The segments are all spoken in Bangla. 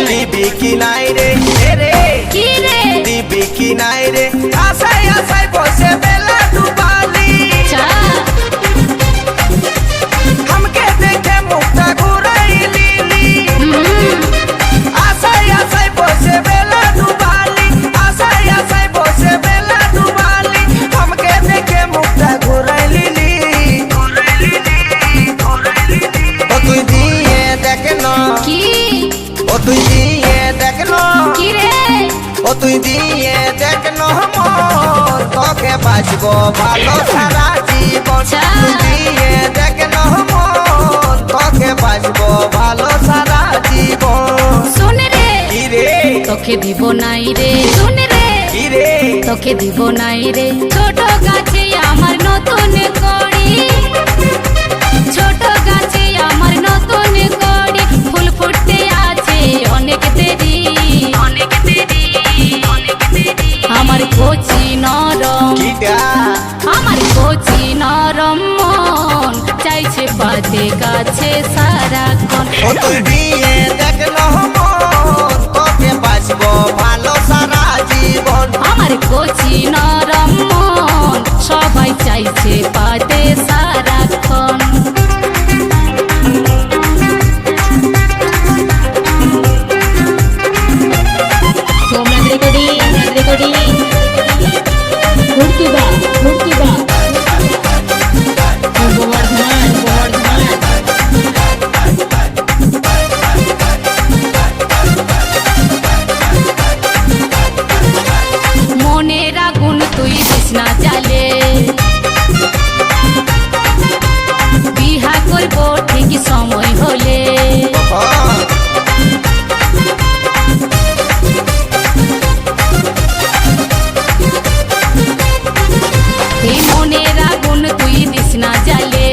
দিবি কি নাই রে দিবি কি নাই রে আশায় আশায় বসে বেলা ডুবালি हमके देखे मुक्ता घुराइली आशाय आशाय बसे बेला डुबाली आशाय आशाय बसे बेला डुबाली हमके देखे मुक्ता घुराइली ओ तुई दिए देखनो की ओ तुई दिए देखनो की रे ओ तुई दिए देखनो मोर তোকে বাঁচবো ভালো সারা জীবন তুই দিয়ে দেখনো মন তোকে বাঁচবো ভালো সারা জীবন শুন রে কি রে তোকে দিব নাই রে শুন রে কি রে তোকে দিব নাই রে ছোট গাছে আমার নতুন কড়ি ছোট গাছে আমার নতুন কড়ি ফুল ফুটতে আছে অনেক দেরি আমার কচি নরম কিটা আমার কচি নরম মন চাইছে পাতে কাছে সারাক্ষণ ও তুই দিয়ে দেখনো মন তোকে বাঁচবো ভালো সারা জীবন আমার কচি নরম মন সবাই চাইছে পাতে সারাক্ষণ মনের আগুন তুই দিস না জ্বালে বিহা করব ঠিক সময় হলে এই মনের আগুন তুই দিস না জ্বালে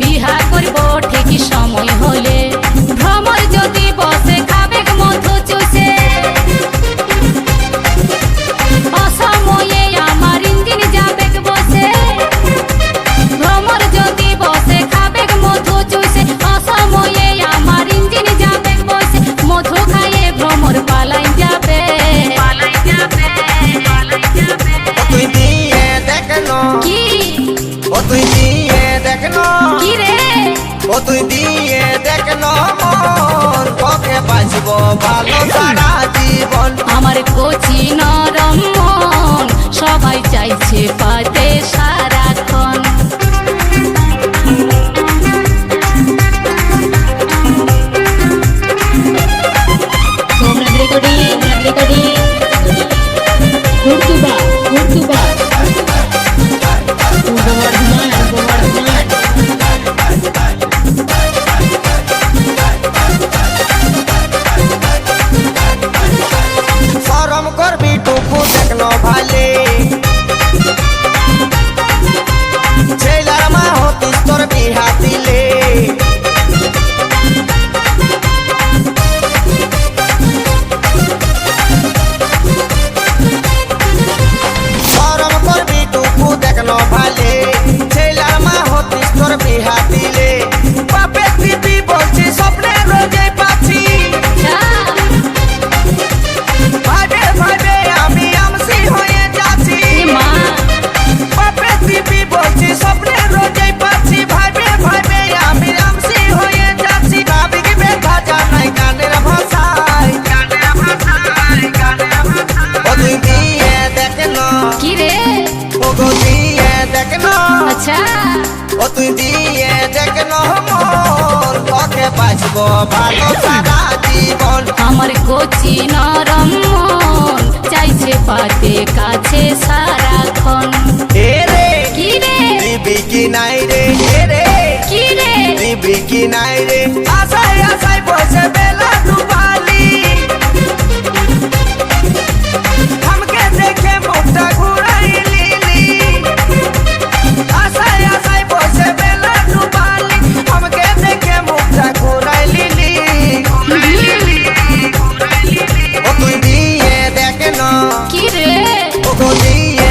বিহা করব ঠিক সময় হলে ভ্রমর যদি বসে খাবে মধু চুষে অসময়ে আমার ইঞ্জিন যাবে বসে ভ্রমর যদি বসে খাবে মধু চুষে অসময়ে আমার ইঞ্জিন যাবে বসে মধু খাইয়ে ভ্রমর পালাই যাবে ও তুই দিয়ে দেখনো কি ও তুই দিয়ে দেখনো কি রে ও তুই দিয়ে দেখনো মন তোকে বাঁচবো ভালো সারা জীবন আমার কচি নরম মন সবাই চাইছে পাতে সারাক্ষণ শরম করবি টুকু দেখনো ভালে ছেলার মা হতিস তোর বিহা দিলে শরম করবি টুকু দেখনো ভালে ছেলার মা হতিস তোর বিহা দিলে বাপে দিবি বলছি স্বপ্নে রোজে পাচ্ছি ভাবে ভাবে আমি আমসি হয়ে যাচ্ছি মা বাপে দিবি বলছি স্বপ্নে রোজেই পাচ্ছি ভাবে ভাবে আমি আমসি হয়ে যাচ্ছি ভাবি ব্যথা জানাই গানের ভাষায় ও তুই দিয়ে দেখনো কি রে ও গো দিয়ে দেখনো আচ্ছা ও তুই দিয়ে দেখনো মন তোকে বাঁচবো ভালো সারা জীবন আমার কচি নরম মন চাইছে পাতে কাছে সারাক্ষণ এ রে কি রে দিবি কি নাই রে এ রে কি রে দিবি কি নাই রে আশায় আশায় বসে বেলা ডুবালি हमके देखे मुक्ता घुराइली आशाय आशाय बसे बेला डुबाली हमके देखे मुक्ता घुराइली ओ तुई দিয়ে দেখনো কি রে ও গো দিয়ে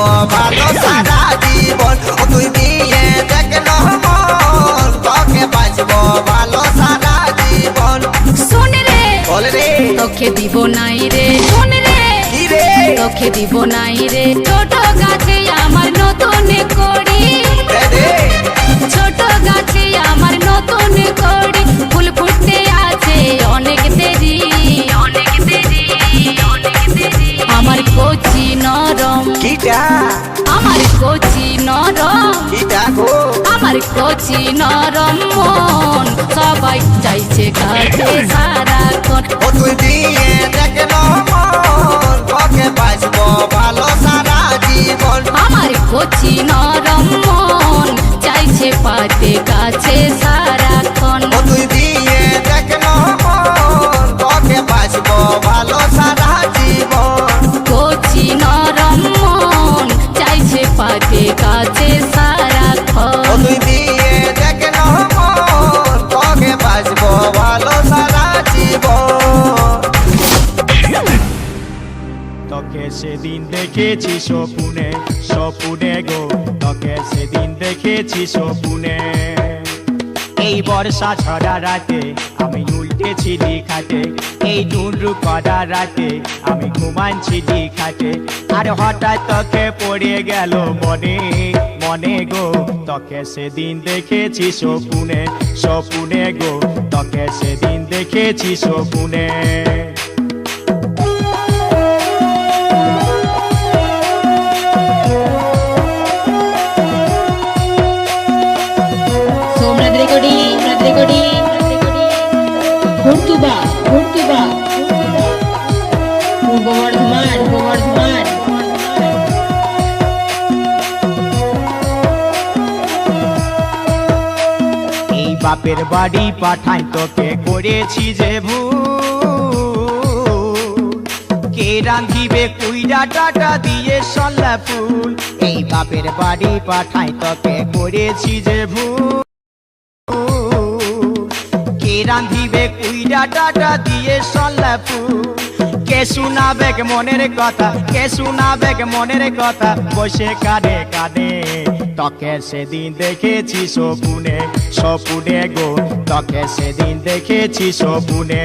বাঁচবো ভালো সারা জীবন ও তুই দিয়ে দেখ না মন তোকে বাঁচবো ভালো সারা জীবন শোন রে বল রে তোকে দিব নাই রে শোন রে কি রে তোকে দিব নাই রে ছোট গাছে আমার নতুন কড়ি দে দে ছোট গাছে আমার নতুন কড়ি ফুল ফুটতে আছে অনেক দেরি অনেক দেরি অনেক দেরি আমার কচি নরম কিটা আমার কচি নরম কিটা গো আমার কচি নরম মন সবাই চাইছে কাছে সারাক্ষণ ও তুই দিয়ে দেখ না মন তোকে বাঁচবো ভালো সারা জীবন আমার কচি নরম মন চাইছে পাতে কাছে সারাক্ষণ ও তুই দিয়ে দেখ না মন তোকে বাঁচবো ভালো সারা জীবন কচি নরম মন চাইছে পাতে কাছে ও সারাক্ষণ তুই দিয়ে দেখ না মন তোকে বাঁচবো ভালো সারা জীবন তোকে সেদিন দেখেছি স্বপ্নে স্বপ্নে গো তোকে সেদিন দেখেছি স্বপ্নে এই বর্ষা ঝরা রাতে আমি উল্টেছিলি খাটে এই ডুন্ডু করা রাতে আমি ঘুমানছিলি খাটে আর হঠাৎ তোকে পড়ে গেল মনে মনে গো তোকে সেদিন দেখেছি স্বপ্নে স্বপ্নে গো তোকে সেদিন দেখেছি স্বপ্নে সোমনাথ রেকর্ডিং ঘুরতুবা পূর্ব বর্ধমান এই বাপের বাড়ি পাঠাই তোকে করেছি যে ভুল কে রাঁধিবে কুইরা ডাটা দিয়ে সল্লা ফুল এই বাপের বাড়ি পাঠাই তোকে করেছি যে ভুল কে রাঁধিবে কুইরা ডাটা দিয়ে সল্লা ফুল কে শোনাবে মনের কথা কে শোনাবে মনের কথা বসে কাঁদে কাঁদে তোকে সেদিন দেখেছি স্বপ্নে স্বপ্নে গো তোকে সেদিন দেখেছি স্বপ্নে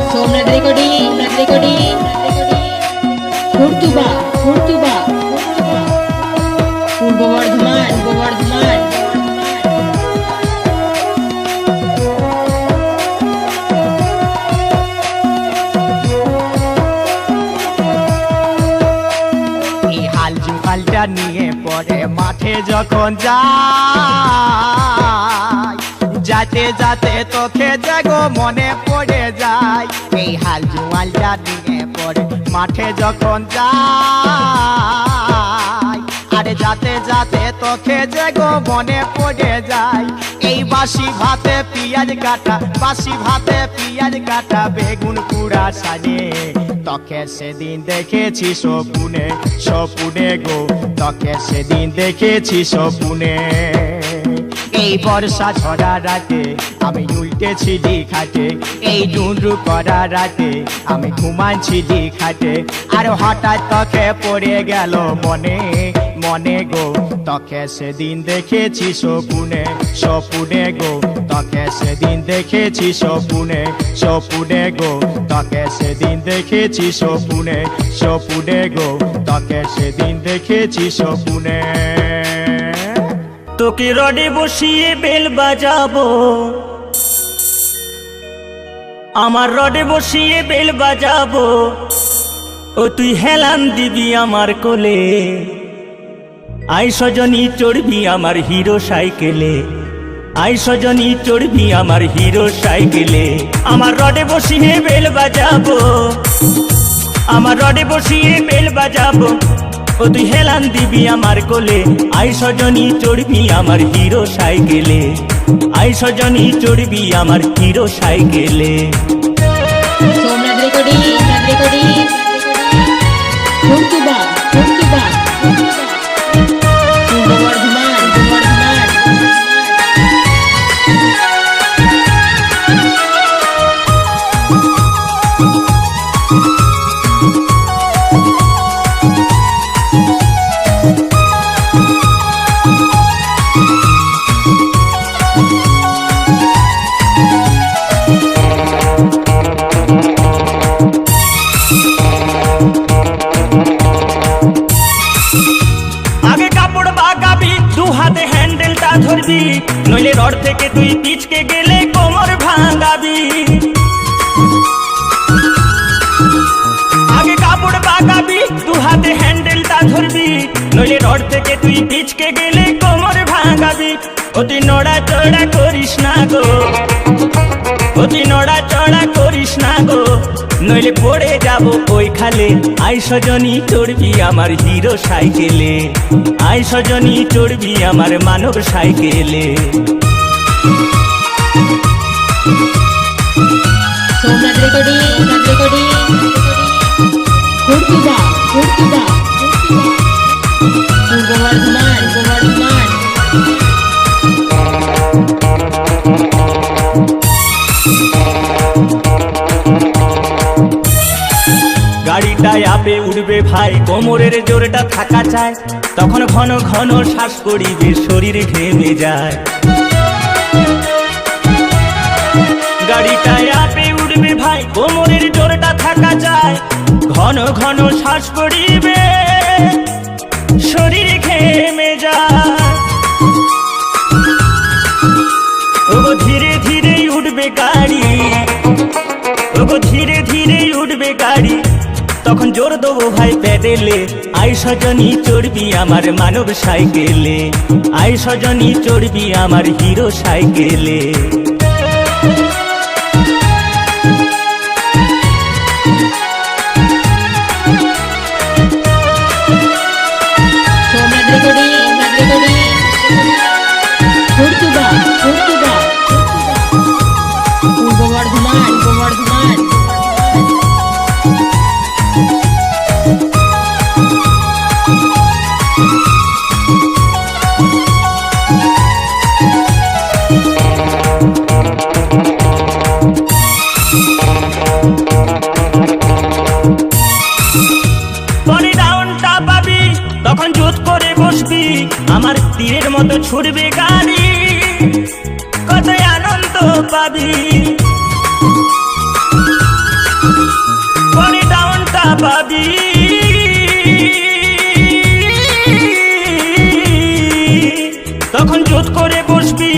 সোমনাথ রেকর্ডিং ঘুরতুবা পূর্ব বর্ধমান এই হাল জুহালটা নিয়ে পরে মাঠে যখন যাই যাতে যাতে তোকে জাগো মনে পড়ে যায় এই হাল জুহালটা নিয়ে পরে মাঠে যখন যাই আরে যাতে যাতে তোকে জাগো মনে পড়ে যায় এই বাসি ভাতে পিঁয়াজ কাটা বেগুন পুরা সাজে তোকে সেদিন দেখেছি স্বপ্নে স্বপ্নে গো তোকে সেদিন দেখেছি স্বপ্নে এই বর্ষা ঝরা রাতে আমি উল্টেছিলি খাটে এই ডুন্ডু করা রাতে আমি ঘুমানছিলি খাটে আর হঠাৎ তোকে পড়ে গেল মনে মনে গো তোকে সেদিন দেখেছি স্বপ্নে স্বপ্নে গো তোকে সেদিন দেখেছি স্বপ্নে স্বপ্নে গো তোকে সেদিন দেখেছি স্বপ্নে স্বপ্নে গো তোকে সেদিন দেখেছি স্বপ্নে তোকে রডে বসিয়ে বেল বাজাবো আমার রডে বসিয়ে বেল বাজাবো ও তুই হেলান দিবি আমার কোলে আই সজনী চড়বি আমার হিরো সাইকেলে আই সজনী চড়বি আমার হিরো সাইকেলে আমার রডে বসিয়ে বেল বাজাবো আমার রডে বসিয়ে বেল বাজাবো ও তুই হেলান দিবি আমার কোলে আই সজনী চড়বি আমার হিরো সাইকেলে আই সজনী চড়বি আমার হিরো সাইকেলে সোমনাথ রেকর্ডিং ঘুরতুবা পূর্ব বর্ধমান নইলে রড থেকে তুই পিচকে গেলে কোমর ভাঙাবি। আগে কাপড় পাকাবি, দু হাতে হ্যান্ডেলটা ধরবি, নইলে রড থেকে তুই পিচকে গেলে কোমর ভাঙাবি। অতি নড়াচড়া করিস না গো, অতি নড়াচড়া করিস না গো, নইলে পড়ে যাব ওই খালে। আই সজনী চড়বি আমার হিরো সাইকেলে, আই সজনী চড়বি আমার মানব সাইকেলে। সোমনাথ রেকর্ডিং খুরকিদা পূর্ব বর্ধমান গাড়িটায় আপে উঠবে ভাই, কোমরের জোরটা থাকা চায়, তখন ঘন ঘন শ্বাস করিবে, শরীর ঘেমে যায়। গাড়িটায় আপে উঠবে ভাই, কোমরের জোরটা থাকা চায়, ঘন ঘন শ্বাস করিবে, শরীর ঘেমে যায়। ওগো ধীরে ধীরে উঠবে গাড়ি, ওগো ধীরে ধীরে উঠবে গাড়ি, তখন জোর দেবো ভাই প্যাডেলে। আই সজনী চড়বি আমার মানব সাইকেলে, আই সজনী চড়বি আমার হিরো সাইকেলে। সোমনাথ রেকর্ডিং খুরকিদা পূর্ব বর্ধমান পরে ডাউনটা পাবি, তখন জোত করে বসবি, আমার তীরের মতো ছুটবে গাড়ি, কত আনন্দ পাবি। পরে ডাউনটা পাবি, তখন জোত করে বসবি,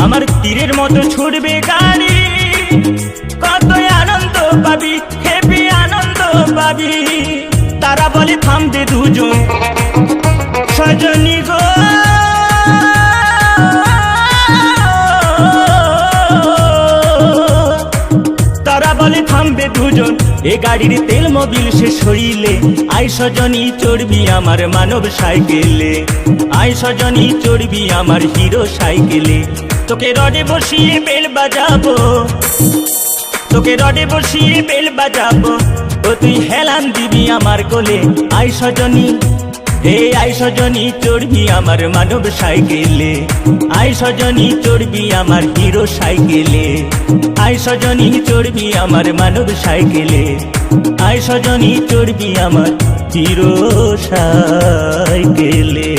আমার তীরের মতো ছুটবে গাড়ি, কত আনন্দ পাবি, হেবি আনন্দ পাবি। তারা বলে থামবে দুজন, সজনী গো তারা বলে থামবে দুজন, এ গাড়ির তেল মোবিল শেষ হইলে, আই সজনী চড়বি আমার মানব সাইকেলে, আই সজনী চড়বি আমার হিরো সাইকেলে। তোকে রডে বসিয়ে বেল বাজাবো, তোকে রডে বসিয়ে বেল বাজাবো, ও তুই হেলান দিবি আমার কোলে। আই সজনী হে আই সজনী চড়বি আমার মানব সাইকেলে, আই সজনী চড়বি আমার হিরো সাইকেলে, আই সজনী চড়বি আমার মানব সাইকেলে, আই সজনী চড়বি আমার হিরো সাইকেলে।